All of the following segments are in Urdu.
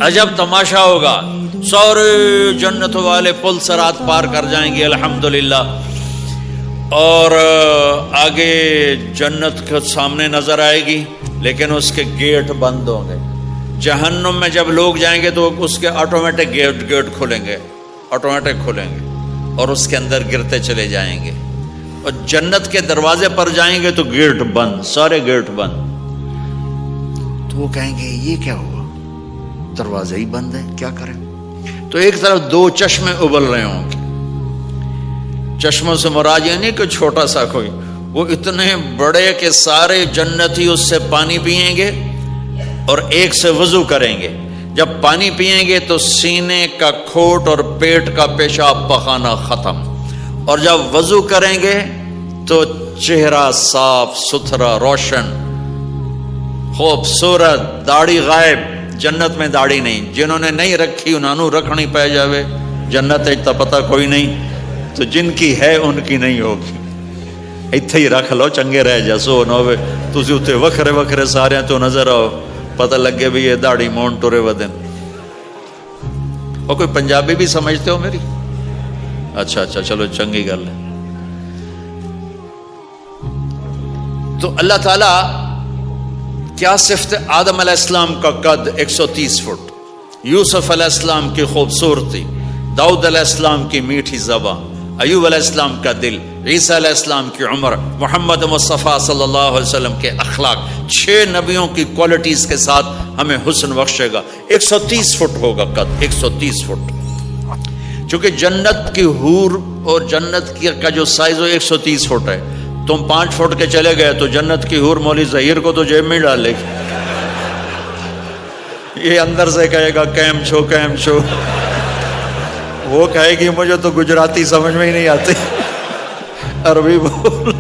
عجب تماشا ہوگا، سارے جنت والے پل سرات پار کر جائیں گے الحمدللہ، اور آگے جنت کے سامنے نظر آئے گی لیکن اس کے گیٹ بند ہوں گے۔ جہنم میں جب لوگ جائیں گے تو اس کے آٹومیٹک گیٹ کھلیں گے، آٹومیٹک کھلیں گے اور اس کے اندر گرتے چلے جائیں گے، اور جنت کے دروازے پر جائیں گے تو گیٹ بند، سارے گیٹ بند۔ تو وہ کہیں گے یہ کیا ہوا، دروازے ہی بند ہے، کیا کریں؟ تو ایک طرف دو چشمے ابل رہے ہوں گے، چشموں سے مراد یہ نہیں کہ چھوٹا سا کوئی، وہ اتنے بڑے کہ سارے جنتی اس سے پانی پئیں گے اور ایک سے وضو کریں گے۔ جب پانی پئیں گے تو سینے کا کھوٹ اور پیٹ کا پیشاب پخانا ختم، اور جب وضو کریں گے تو چہرہ صاف ستھرا روشن خوبصورت، داڑھی غائب۔ جنت میں داڑھی نہیں، جنہوں نے نہیں رکھی انہوں نے رکھنی پہ جاوے، جنت تو پتہ کوئی نہیں، تو جن کی ہے ان کی نہیں ہوگی۔ اتھے ہی رکھ لو، چنگے رہ جسو نہ ہوئے تسی اتھے وکھرے وکھرے سارے تو نظر آؤ، پتہ لگے بھی یہ داڑھی مون ٹورے ودن۔ اور کوئی پنجابی بھی سمجھتے ہو میری؟ اچھا چلو چنگی گل ہے۔ تو اللہ تعالیٰ کیا صفت، آدم علیہ السلام کا قد 130 فٹ، یوسف علیہ السلام کی خوبصورتی، داؤد علیہ السلام کی میٹھی زبان، ایوب علیہ السلام کا دل، عیسیٰ علیہ السلام کی عمر، محمد مصطفیٰ صلی اللہ علیہ وسلم کے اخلاق، 6 نبیوں کی کوالٹیز کے ساتھ ہمیں حسن بخشے گا۔ 130 فٹ ہوگا قد، 130 فٹ، چونکہ جنت کی حور اور جنت کا جو سائز ہے 130 فٹ ہے۔ تم 5 فٹ کے چلے گئے تو جنت کی حور مولوی ظہیر کو تو جیب میں ڈالے گی، یہ اندر سے کہے گا کیم چھو، وہ کہے گی مجھے تو گجراتی سمجھ میں ہی نہیں آتی، عربی بول۔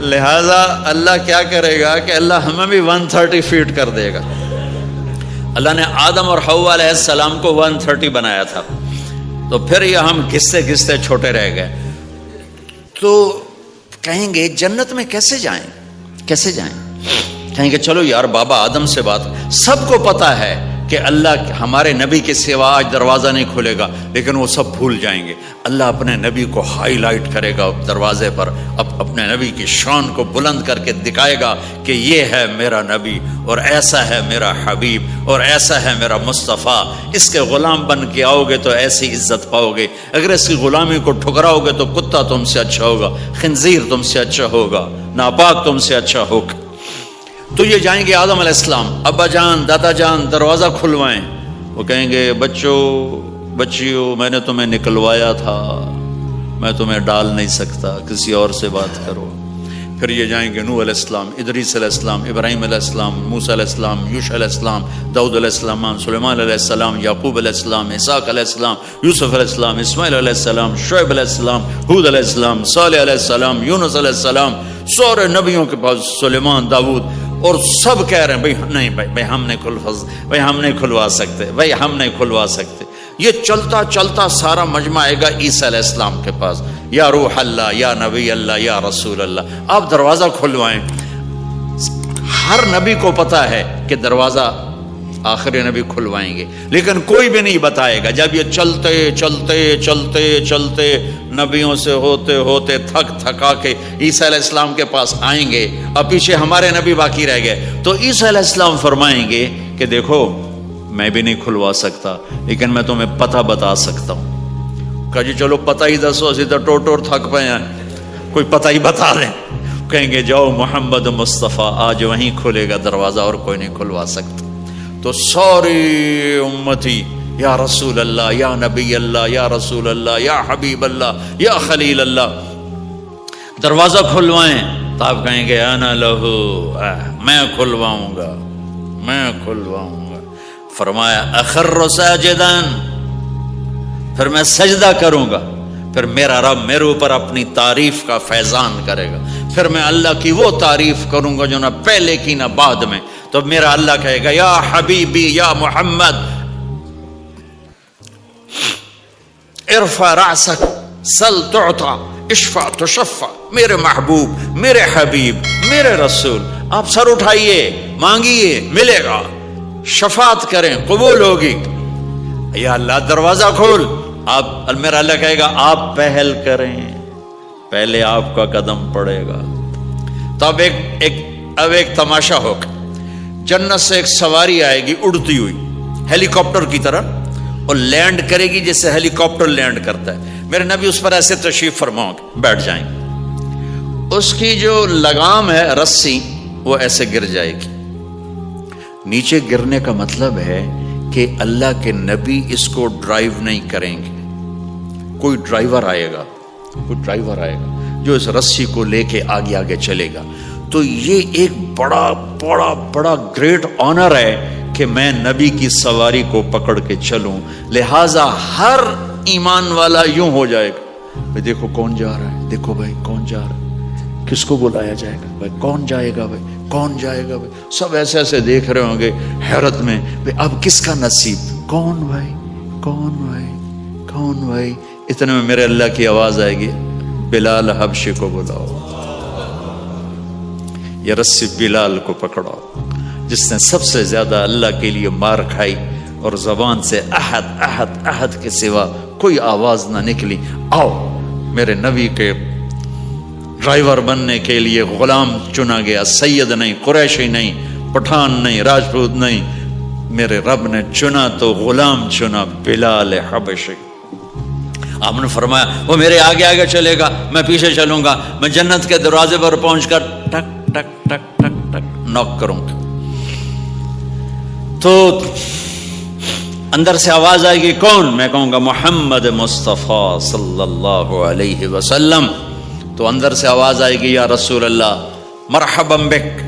لہذا اللہ کیا کرے گا کہ اللہ ہمیں بھی 130 فیٹ کر دے گا۔ اللہ نے آدم اور حوا علیہ السلام کو 130 بنایا تھا، تو پھر یہ ہم گھستے چھوٹے رہ گئے۔ تو کہیں گے جنت میں کیسے جائیں؟ کہیں گے چلو یار بابا آدم سے بات، سب کو پتا ہے کہ اللہ ہمارے نبی کے سوا آج دروازہ نہیں کھلے گا، لیکن وہ سب بھول جائیں گے۔ اللہ اپنے نبی کو ہائی لائٹ کرے گا دروازے پر، اپنے نبی کی شان کو بلند کر کے دکھائے گا کہ یہ ہے میرا نبی، اور ایسا ہے میرا حبیب، اور ایسا ہے میرا مصطفیٰ۔ اس کے غلام بن کے آؤ گے تو ایسی عزت پاؤ گے، اگر اس کی غلامی کو ٹھکراؤ گے تو کتا تم سے اچھا ہوگا، خنزیر تم سے اچھا ہوگا، ناپاک تم سے اچھا ہوگا۔ تو یہ جائیں گے آدم علیہ السلام، ابا جان دادا جان دروازہ کھلوائیں۔ وہ کہیں گے بچیو میں نے تمہیں نکلوایا تھا، میں تمہیں ڈال نہیں سکتا، کسی اور سے بات کرو۔ پھر یہ جائیں گے نوح علیہ السلام، ادریس علیہ السلام، ابراہیم علیہ السلام، موسیٰ علیہ السلام، یوشع علیہ السلام، داؤد علیہ السلام، سلیمان علیہ السلام، یعقوب علیہ السلام، اسحاق علیہ السلام، یوسف علیہ السلام، اسماعیل علیہ السلام، شعیب علیہ السلام، ہود علیہ السلام، صالح علیہ السلام، یونس علیہ السلام، سارے نبیوں کے پاس، سلیمان، داؤد، اور سب کہہ رہے ہیں بھائی ہم نہیں کھلوا سکتے۔ یہ چلتا چلتا سارا مجمع آئے گا عیسیٰ علیہ السلام کے پاس، یا روح اللہ، یا نبی اللہ، یا رسول اللہ، آپ دروازہ کھلوائیں۔ ہر نبی کو پتا ہے کہ دروازہ آخری نبی کھلوائیں گے، لیکن کوئی بھی نہیں بتائے گا۔ جب یہ چلتے نبیوں سے ہوتے تھکا کے عیسیٰ علیہ السلام کے پاس آئیں گے، اب پیچھے ہمارے نبی باقی رہ گئے، تو عیسیٰ علیہ السلام فرمائیں گے کہ دیکھو میں بھی نہیں کھلوا سکتا، لیکن میں تمہیں پتہ بتا سکتا ہوں۔ کہا جی چلو پتہ ہی دسو، اسی تو ٹور تھک پے ہیں، کوئی پتہ ہی بتا دیں۔ کہیں گے جاؤ محمد مصطفیٰ، آج وہیں کھلے گا دروازہ، اور کوئی نہیں کھلوا سکتا۔ تو ساری امتی یا رسول اللہ، یا نبی اللہ، یا رسول اللہ، یا حبیب اللہ، یا خلیل اللہ، دروازہ کھلوائیں۔ تو آپ کہیں گے انا لہو، میں کھلواؤں گا۔ فرمایا اخر ساجدا، پھر میں سجدہ کروں گا، پھر میرا رب میرے اوپر اپنی تعریف کا فیضان کرے گا، پھر میں اللہ کی وہ تعریف کروں گا جو نہ پہلے کی نہ بعد میں۔ تو میرا اللہ کہے گا یا حبیبی یا محمد ارفع رأسک سل تعطا اشفع تشفع، میرے محبوب، میرے حبیب، میرے رسول، آپ سر اٹھائیے، مانگیے، ملے گا۔ شفاعت کریں قبول ہوگی. یا اللہ دروازہ کھول. آپ میرا اللہ کہے گا آپ پہل کریں, پہلے آپ کا قدم پڑے گا. تو اب ایک تماشا ہوگا. جنت سے ایک سواری آئے گی اڑتی ہوئی ہیلی کاپٹر کی طرح, اور لینڈ کرے گی جیسے ہیلی کاپٹر لینڈ کرتا ہے. میرے نبی اس پر ایسے تشریف فرماؤ گے, بیٹھ جائیں گے. اس کی جو لگام ہے رسی وہ ایسے گر جائے گی. نیچے گرنے کا مطلب ہے کہ اللہ کے نبی اس کو ڈرائیو نہیں کریں گے. کوئی ڈرائیور آئے گا جو اس رسی کو لے کے آگے آگے چلے گا. تو یہ ایک بڑا بڑا بڑا گریٹ آنر ہے کہ میں نبی کی سواری کو پکڑ کے چلوں. لہذا ہر ایمان والا یوں ہو جائے گا, بھائی دیکھو کون جا رہا ہے, دیکھو بھائی کون جا رہا ہے, کس کو بلایا جائے گا, بھائی کون جائے گا, بھائی کون جائے گا. بھائی سب ایسے ایسے دیکھ رہے ہوں گے حیرت میں, بھائی اب کس کا نصیب, کون بھائی کون بھائی کون بھائی. اتنے میں میرے اللہ کی آواز آئے گی, بلال حبشی کو بلاؤ. یہ رسی بلال کو پکڑاؤ جس نے سب سے زیادہ اللہ کے لیے مار کھائی اور زبان سے احد احد احد کے سوا کوئی آواز نہ نکلی. آؤ میرے نبی کے ڈرائیور بننے کے لیے غلام چنا گیا. سید نہیں, قریشی نہیں, پٹھان نہیں, راجپوت نہیں, میرے رب نے چنا تو غلام چنا, بلال حبشی. آپ نے فرمایا وہ میرے آگے آگے چلے گا, میں پیچھے چلوں گا. میں جنت کے دروازے پر پہنچ کر ٹک ٹک ٹک ٹک ٹک نوک کروں گا. تو اندر سے آواز آئے گی کون, میں کہوں گا محمد مصطفیٰ صلی اللہ علیہ وسلم. تو اندر سے آواز آئے گی یا رسول اللہ, مرحبا بک,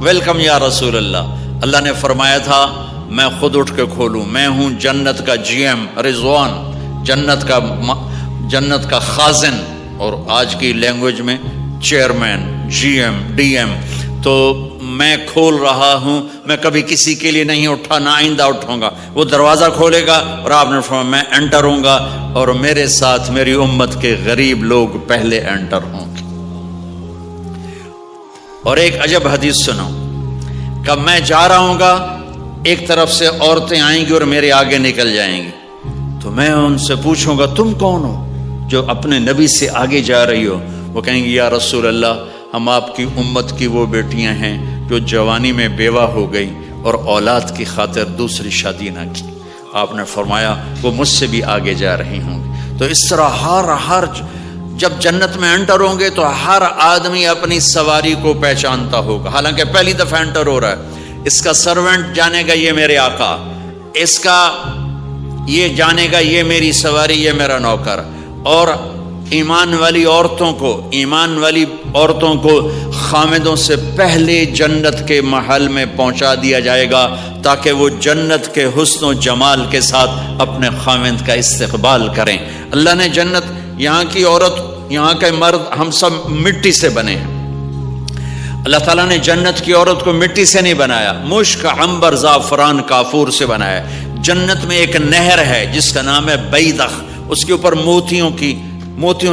ویلکم یا رسول اللہ. اللہ نے فرمایا تھا میں خود اٹھ کے کھولوں, میں ہوں جنت کا جی ایم رضوان, جنت کا خازن, اور آج کی لینگویج میں chairman, G M, D M. تو میں کھول رہا ہوں, میں کبھی کسی کے لیے نہیں اٹھا, نہ آئندہ اٹھوں گا. وہ دروازہ کھولے گا اور آپ نے فرمایا میں انٹر ہوں گا, اور میرے ساتھ میری امت کے غریب لوگ پہلے انٹر ہوں گے. اور ایک عجب حدیث سنو, کہ میں جا رہا ہوں گا, ایک طرف سے عورتیں آئیں گی اور میرے آگے نکل جائیں گی. تو میں ان سے پوچھوں گا تم کون ہو جو اپنے نبی سے آگے جا رہی ہو. وہ کہیں گی یا رسول اللہ ہم آپ کی امت کی وہ بیٹیاں ہیں جو جوانی میں بیوہ ہو گئی اور اولاد کی خاطر دوسری شادی نہ کی. آپ نے فرمایا وہ مجھ سے بھی آگے جا رہی ہوں گی. تو اس طرح ہر جب جنت میں انٹر ہوں گے تو ہر آدمی اپنی سواری کو پہچانتا ہوگا. حالانکہ پہلی دفعہ انٹر ہو رہا ہے, اس کا سرونٹ جانے گا یہ میرے آقا, اس کا یہ جانے گا یہ میری سواری, یہ میرا نوکر. اور ایمان والی عورتوں کو خامدوں سے پہلے جنت کے محل میں پہنچا دیا جائے گا تاکہ وہ جنت کے حسن و جمال کے ساتھ اپنے خامد کا استقبال کریں. اللہ نے جنت, یہاں کی عورت, یہاں کے مرد, ہم سب مٹی سے بنے ہیں. اللہ تعالیٰ نے جنت کی عورت کو مٹی سے نہیں بنایا, مشک, عنبر, زعفران, کافور سے بنایا. جنت میں ایک نہر ہے جس کا نام ہے بیدخ, اس کے اوپر موتیوں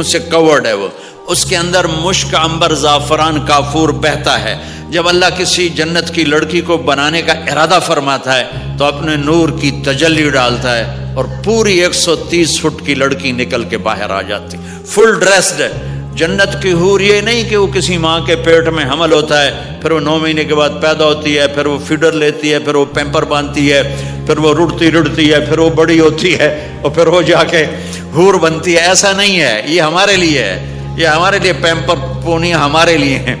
سے کورڈ ہے. وہ اس کے اندر مشک, عنبر, زعفران, کافور بہتا ہے. جب اللہ کسی جنت کی لڑکی کو بنانے کا ارادہ فرماتا ہے تو اپنے نور کی تجلی ڈالتا ہے اور پوری 130 فٹ کی لڑکی نکل کے باہر آ جاتی, فل ڈریسڈ ہے. جنت کی حور یہ نہیں کہ وہ کسی ماں کے پیٹ میں حمل ہوتا ہے, پھر وہ 9 مہینے کے بعد پیدا ہوتی ہے, پھر وہ فیڈر لیتی ہے, پھر وہ پیمپر باندھتی ہے, پھر وہ رڑتی ہے, پھر وہ بڑی ہوتی ہے, اور پھر وہ جا کے حور بنتی ہے. ایسا نہیں ہے, یہ ہمارے لیے ہے, یہ ہمارے لیے پیمپر پونی ہمارے لیے ہیں.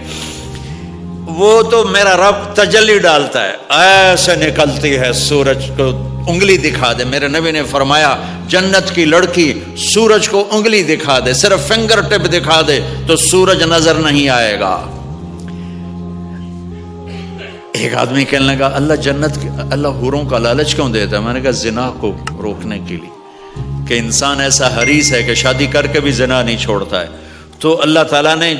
وہ تو میرا رب تجلی ڈالتا ہے, ایسے نکلتی ہے سورج کو انگلی دکھا دے. میرے نبی نے فرمایا جنت کی لڑکی سورج کو انگلی دکھا دے, صرف فنگر ٹپ دکھا دے تو سورج نظر نہیں آئے گا. ایک آدمی کہنے لگا اللہ حوروں کا لالچ کیوں دیتا ہے؟ میں نے کہا زنا کو روکنے کے لیے, کہ انسان ایسا حریص ہے کہ شادی کر کے بھی زنا نہیں چھوڑتا ہے. تو اللہ تعالیٰ نے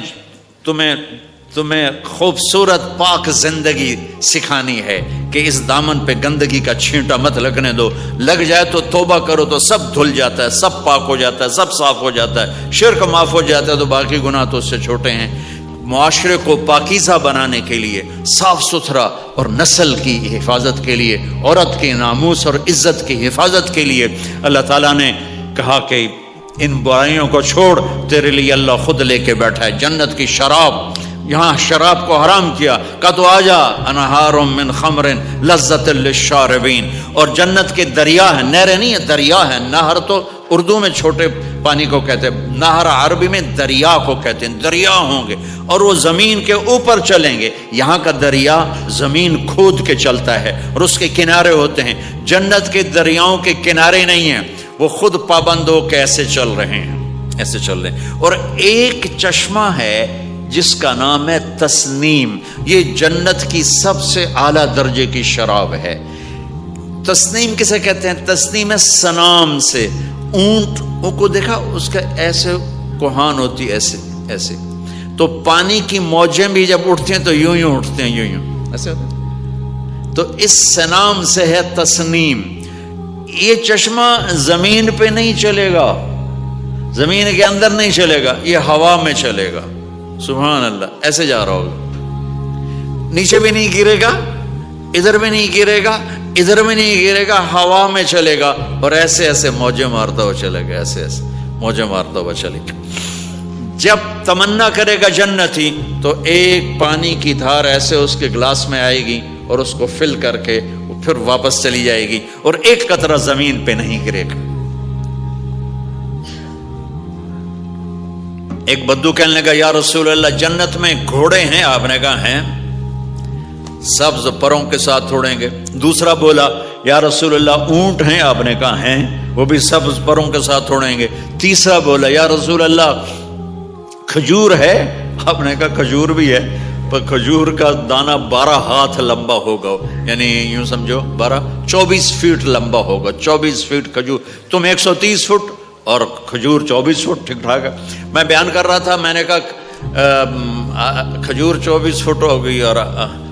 تمہیں خوبصورت پاک زندگی سکھانی ہے کہ اس دامن پہ گندگی کا چھینٹا مت لگنے دو. لگ جائے تو توبہ کرو تو سب دھل جاتا ہے, سب پاک ہو جاتا ہے, سب صاف ہو جاتا ہے, شرک معاف ہو جاتا ہے, تو باقی گناہ تو اس سے چھوٹے ہیں. معاشرے کو پاکیزہ بنانے کے لیے، صاف ستھرا، اور نسل کی حفاظت کے لیے، عورت کے ناموس اور عزت کی حفاظت کے لیے اللہ تعالیٰ نے کہا کہ ان برائیوں کو چھوڑ، تیرے لیے اللہ خود لے کے بیٹھا ہے جنت کی شراب۔ یہاں شراب کو حرام کیا، کہا تو آجا انہار من خمر لذت للشاربین، اور جنت کے دریا ہیں، نہریں نہیں ہے، دریا ہے۔ نہر تو اردو میں چھوٹے پانی کو کہتے ہیں، نہر عربی میں دریا کو کہتے ہیں، دریا ہوں گے اور وہ زمین کے اوپر چلیں گے۔ یہاں کا دریا زمین کھود کے چلتا ہے اور اس کے کنارے ہوتے ہیں۔ جنت کے دریاؤں کے کنارے نہیں ہیں، وہ خود پابند ہو کے ایسے چل رہے ہیں، ایسے چل رہے ہیں۔ اور ایک چشمہ ہے جس کا نام ہے تسنیم، یہ جنت کی سب سے اعلیٰ درجے کی شراب ہے۔ تسنیم کسے کہتے ہیں؟ تسنیم ہے سنام سے، اونٹ کو دیکھا اس کا ایسے کوہان ہوتی، ایسے ایسے، تو پانی کی موجیں بھی جب اٹھتی ہیں تو یوں یوں اٹھتے ہیں، یوں یوں ایسے ہوتے ہیں۔ تو اس سنام سے ہے تسنیم۔ یہ چشمہ زمین پہ نہیں چلے گا، زمین کے اندر نہیں چلے گا، یہ ہوا میں چلے گا۔ سبحان اللہ، ایسے جا رہا ہوگا، نیچے بھی نہیں گرے گا، ادھر بھی نہیں گرے گا، ادھر بھی نہیں گرے گا، ہوا میں چلے گا اور ایسے ایسے موجیں مارتا ہوا چلے گا، ایسے ایسے موجیں مارتا ہوا چلے گا۔ جب تمنا کرے گا جنتی تو ایک پانی کی دھار ایسے اس کے گلاس میں آئے گی اور اس کو فل کر کے وہ پھر واپس چلی جائے گی اور ایک قطرہ زمین پہ نہیں گرے گا۔ ایک بدو کہنے لگا یا رسول اللہ جنت میں گھوڑے ہیں؟ آپ نے کہا ہیں، سبز پروں کے ساتھ اڑیں گے۔ دوسرا بولا یا رسول اللہ اونٹ ہیں؟ آپ نے کہا ہیں، وہ بھی سبز پروں کے ساتھ اڑیں گے۔ تیسرا بولا یا رسول اللہ کھجور ہے؟ آپ نے کہا کھجور بھی ہے، پر کھجور کا دانہ 12 ہاتھ لمبا ہوگا، یعنی یوں سمجھو 24 فٹ لمبا ہوگا، 24 فٹ کھجور، تم 130 فٹ اور کھجور 24 فٹ، ٹھیک ٹھاک ہے۔ میں بیان کر رہا تھا، میں نے کہا کھجور 24 فٹ ہوگی اور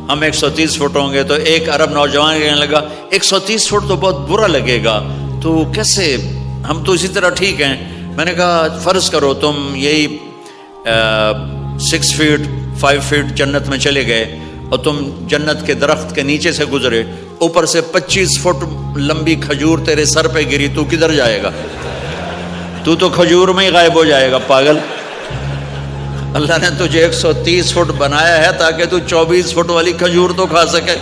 ہم 130 فٹ ہوں گے، تو ایک عرب نوجوان کہنے لگا 130 فٹ تو بہت برا لگے گا، تو کیسے، ہم تو اسی طرح ٹھیک ہیں۔ میں نے کہا فرض کرو تم یہی 6 فٹ 5 فٹ جنت میں چلے گئے اور تم جنت کے درخت کے نیچے سے گزرے، اوپر سے 25 فٹ لمبی کھجور تیرے سر پہ گری، تو کدھر جائے گا؟ تو کھجور میں ہی غائب ہو جائے گا، پاگل۔ اللہ نے تجھے 130 فٹ بنایا ہے تاکہ تو 24 فٹ والی کھجور تو کھا سکے۔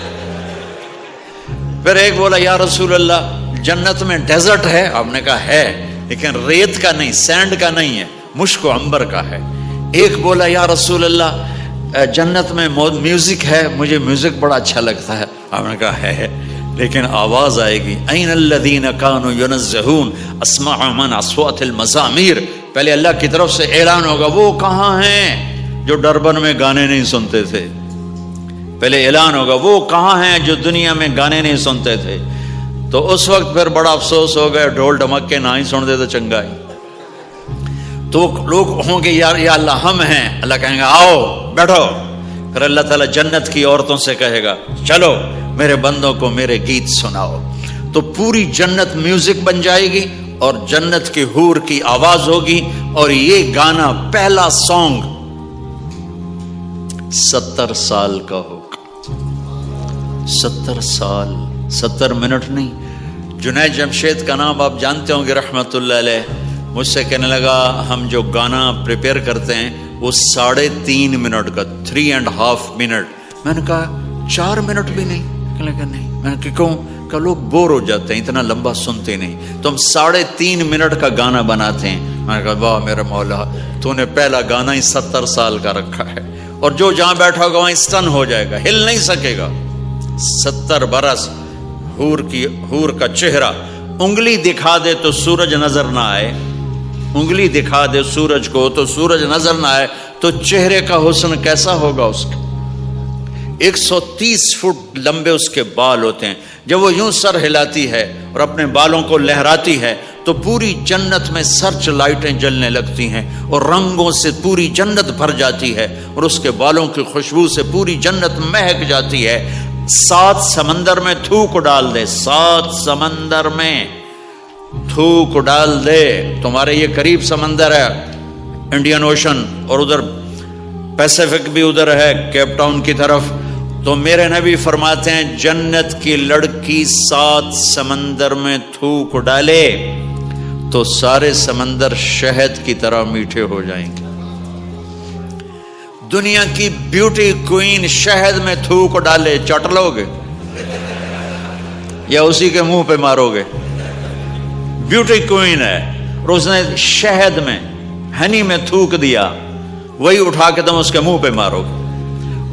پھر ایک بولا یا رسول اللہ جنت میں ڈیزرٹ ہے؟ آپ نے کہا ہے، لیکن ریت کا نہیں، سینڈ کا نہیں ہے، مشک و عنبر کا ہے۔ ایک بولا یا رسول اللہ جنت میں میوزک ہے؟ مجھے میوزک بڑا اچھا لگتا ہے۔ آپ نے کہا ہے، لیکن آواز آئے گی این الذین کانوا ینزہون اسمع من اصوات المزامیر، پہلے اللہ کی طرف سے اعلان ہوگا وہ کہاں ہیں جو ڈربن میں گانے نہیں سنتے تھے، پہلے اعلان ہوگا وہ کہاں ہیں جو دنیا میں گانے نہیں سنتے تھے۔ تو اس وقت پھر بڑا افسوس ہو گیا، ڈھول ڈھمک کے نہ ہی سن دے تو چنگا ہی۔ تو لوگ ہوں گے یا اللہ ہم ہیں، اللہ کہیں گا آؤ بیٹھو، پھر اللہ تعالیٰ جنت کی عورتوں سے کہے گا چلو میرے بندوں کو میرے گیت سناؤ، تو پوری جنت میوزک بن جائے گی اور جنت کی حور کی آواز ہوگی، اور یہ گانا پہلا سانگ 70 سال کا ہوگا۔ 70 سال، 70 منٹ نہیں۔ جنید جمشید کا نام آپ جانتے ہوں گے رحمت اللہ علیہ، مجھ سے کہنے لگا ہم جو گانا پریپیئر کرتے ہیں وہ 3.5 منٹ کا، 3.5 منٹ۔ میں نے کہا 4 منٹ بھی نہیں؟ کہنے لگا نہیں۔ میں نے کہا کیوں؟ کہ لوگ بور ہو جاتے ہیں، اتنا لمبا سنتے نہیں، تو ہم 3.5 منٹ کا گانا بناتے ہیں۔ میں نے کہا واہ میرے مولا، تو نے پہلا گانا ہی 70 سال کا رکھا ہے، اور جو جہاں بیٹھا ہوگا وہیں اسٹن ہو جائے گا، ہل نہیں سکے گا۔ 70 برس حور کا چہرہ، انگلی دکھا دے تو سورج نظر نہ آئے، انگلی دکھا دے سورج کو تو سورج نظر نہ آئے، تو چہرے کا حسن کیسا ہوگا اس کا۔ 130 فٹ لمبے اس کے بال ہوتے ہیں، جب وہ یوں سر ہلاتی ہے اور اپنے بالوں کو لہراتی ہے تو پوری جنت میں سرچ لائٹیں جلنے لگتی ہیں اور رنگوں سے پوری جنت بھر جاتی ہے، اور اس کے بالوں کی خوشبو سے پوری جنت مہک جاتی ہے۔ 7 سمندر میں تھوک ڈال دے، 7 سمندر میں تھوک ڈال دے، تمہارے یہ قریب سمندر ہے انڈین اوشن، اور ادھر پیسیفک بھی ادھر ہے کیپ ٹاؤن کی طرف. تو میرے نبی فرماتے ہیں جنت کی لڑکی 7 سمندر میں تھوک ڈالے تو سارے سمندر شہد کی طرح میٹھے ہو جائیں گے. دنیا کی بیوٹی کوئین شہد میں تھوک ڈالے چٹ لو گے یا اسی کے منہ پہ مارو گے؟ بیوٹی کوئین ہے اور اس نے شہد میں ہنی میں تھوک دیا، وہی اٹھا کے تم اس کے منہ پہ مارو گے.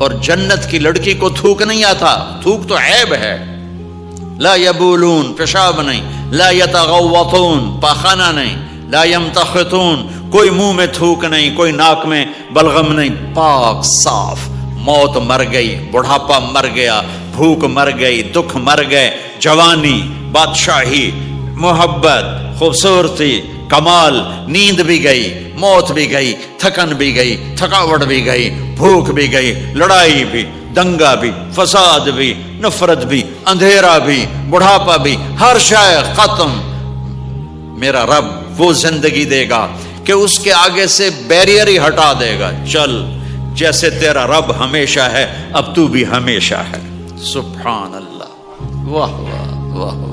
اور جنت کی لڑکی کو تھوک نہیں آتا، تھوک تو عیب ہے. لا یبولون پیشاب نہیں، لا یتغوطون پاخانہ نہیں، لا یمتخطون کوئی منہ میں تھوک نہیں، کوئی ناک میں بلغم نہیں، پاک صاف. موت مر گئی، بڑھاپا مر گیا، بھوک مر گئی، دکھ مر گئے، جوانی، بادشاہی، محبت، خوبصورتی، کمال، نیند بھی گئی، موت بھی گئی، تھکن بھی گئی، تھکاوٹ بھی گئی، بھوک بھی گئی، لڑائی بھی، دنگا بھی، فساد بھی، نفرت بھی، اندھیرا بھی، بڑھاپا بھی، ہر شے ختم. میرا رب وہ زندگی دے گا کہ اس کے آگے سے بیریئر ہی ہٹا دے گا. چل جیسے تیرا رب ہمیشہ ہے اب تو بھی ہمیشہ ہے. سبحان اللہ، واہ واہ واہ واہ.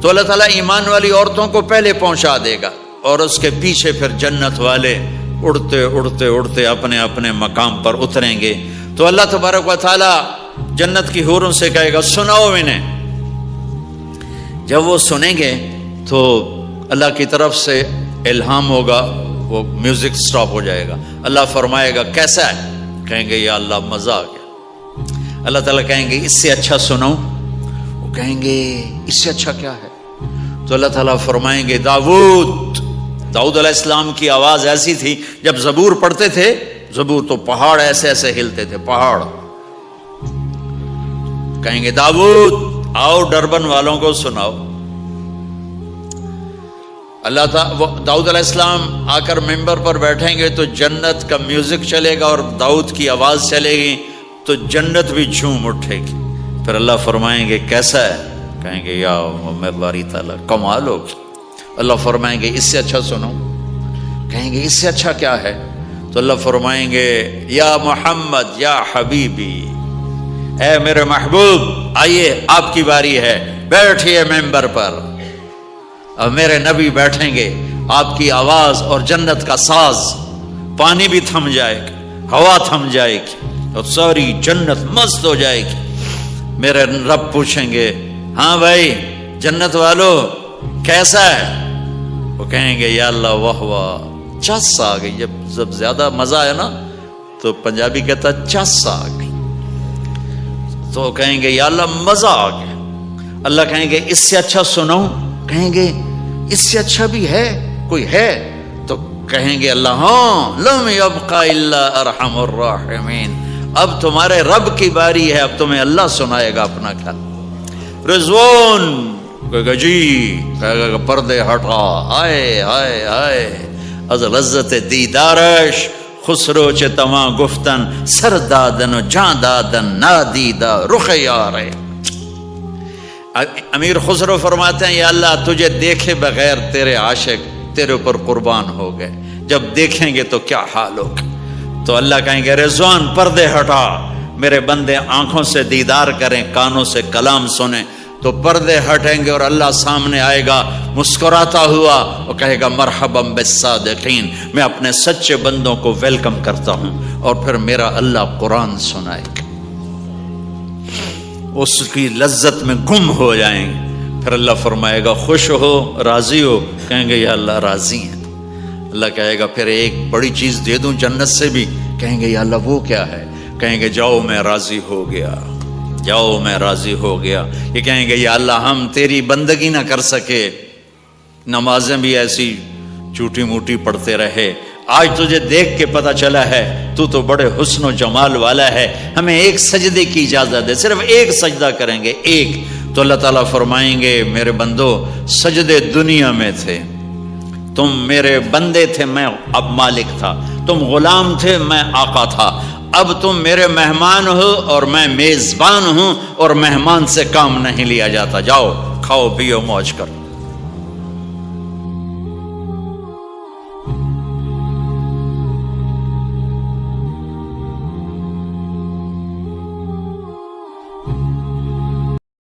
تو اللہ تعالیٰ ایمان والی عورتوں کو پہلے پہنچا دے گا اور اس کے پیچھے پھر جنت والے اڑتے اڑتے اڑتے اپنے اپنے مقام پر اتریں گے. تو اللہ تبارک و تعالیٰ جنت کی حوروں سے کہے گا سناؤ انہیں. جب وہ سنیں گے تو اللہ کی طرف سے الہام ہوگا، وہ میوزک سٹاپ ہو جائے گا. اللہ فرمائے گا کیسا ہے؟ کہیں گے یا اللہ مزہ آ گیا. اللہ تعالیٰ کہیں گے اس سے اچھا سناؤں؟ وہ کہیں گے اس سے اچھا کیا ہے؟ تو اللہ تعالیٰ فرمائیں گے داؤد علیہ السلام کی آواز ایسی تھی جب زبور پڑھتے تھے، زبور تو پہاڑ ایسے ایسے ہلتے تھے، پہاڑ. کہیں گے داؤد آؤ ڈربن والوں کو سناؤ. اللہ تعالیٰ داؤد علیہ السلام آ کر ممبر پر بیٹھیں گے تو جنت کا میوزک چلے گا اور داؤد کی آواز چلے گی تو جنت بھی جھوم اٹھے گی. پھر اللہ فرمائیں گے کیسا ہے؟ کہیں گے یا میں باری تعالیٰ کمال ہوگی. اللہ فرمائیں گے اس سے اچھا سنو. کہیں گے اس سے اچھا کیا ہے؟ تو اللہ فرمائیں گے یا محمد یا حبیبی، اے میرے محبوب آئیے آپ کی باری ہے، بیٹھیے ممبر پر. اب میرے نبی بیٹھیں گے، آپ کی آواز اور جنت کا ساز، پانی بھی تھم جائے گا، ہوا تھم جائے گی اور ساری جنت مست ہو جائے گی. میرے رب پوچھیں گے ہاں بھائی جنت والو کیسا ہے؟ وہ کہیں گے یا اللہ واہ واہ چس آ گئی. جب زیادہ مزہ آیا نا تو پنجابی کہتا چس آ گئی. تو کہیں گے یا اللہ مزہ آ گیا. اللہ کہیں گے اس سے اچھا سناؤں؟ کہیں گے اس سے اچھا بھی ہے کوئی ہے؟ تو کہیں گے اللہ ہاں لم یبقى الا ارحم الراحمین، اب تمہارے رب کی باری ہے، اب تمہیں اللہ سنائے گا اپنا کیا. رضوان کہے گا جی، کہے گا پردے ہٹا، ہائے ہائے ہائے از لذت دیدارش خسرو چه تما گفتن سر دادن و جان دادن نادیدہ رخ یارے. امیر خسرو فرماتے ہیں یا اللہ تجھے دیکھے بغیر تیرے عاشق تیرے اوپر قربان ہو گئے، جب دیکھیں گے تو کیا حال ہوگا. تو اللہ کہیں گے رضوان پردے ہٹا، میرے بندے آنکھوں سے دیدار کریں، کانوں سے کلام سنیں. تو پردے ہٹیں گے اور اللہ سامنے آئے گا مسکراتا ہوا اور کہے گا مرحبا بالصادقین، میں اپنے سچے بندوں کو ویلکم کرتا ہوں. اور پھر میرا اللہ قرآن سنائے گا، اس کی لذت میں گم ہو جائیں گے. پھر اللہ فرمائے گا خوش ہو راضی ہو؟ کہیں گے یا اللہ راضی ہیں. اللہ کہے گا پھر ایک بڑی چیز دے دوں جنت سے بھی؟ کہیں گے یا اللہ وہ کیا ہے؟ کہیں گے جاؤ میں راضی ہو گیا، جاؤ میں راضی ہو گیا. یہ کہیں گے یا اللہ ہم تیری بندگی نہ کر سکے، نمازیں بھی ایسی چوٹی موٹی پڑھتے رہے، آج تجھے دیکھ کے پتہ چلا ہے تو بڑے حسن و جمال والا ہے، ہمیں ایک سجدے کی اجازت دے، صرف ایک سجدہ کریں گے ایک. تو اللہ تعالیٰ فرمائیں گے میرے بندو سجدے دنیا میں تھے، تم میرے بندے تھے، میں اب مالک تھا، تم غلام تھے میں آقا تھا، اب تم میرے مہمان ہو اور میں میزبان ہوں اور مہمان سے کام نہیں لیا جاتا. جاؤ کھاؤ پیو موج کرو.